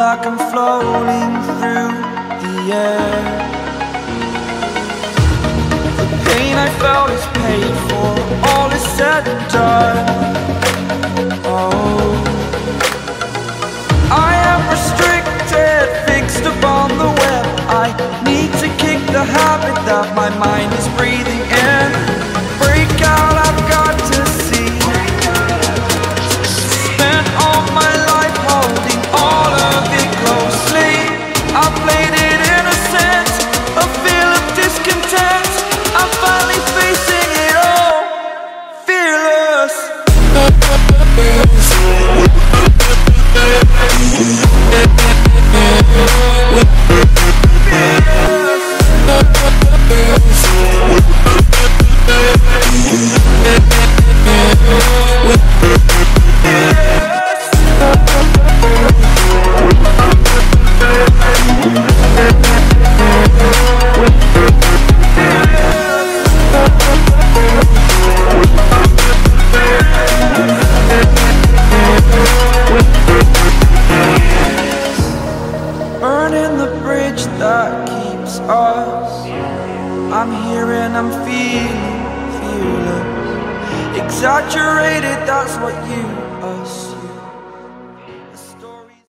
like I'm floating through the air. The pain I felt is paid for, all is said and done. Oh, I am restricted, fixed upon the web. I need to kick the habit that my mind is breathing in. Break out, I've got to see. Spent all my life holding all of it closely. I played it innocent, a feel of discontent. I'm finally facing it all, fearless. Burning the bridge that keeps us. I'm here and I'm feeling fearless. Exaggerated, that's what you assume.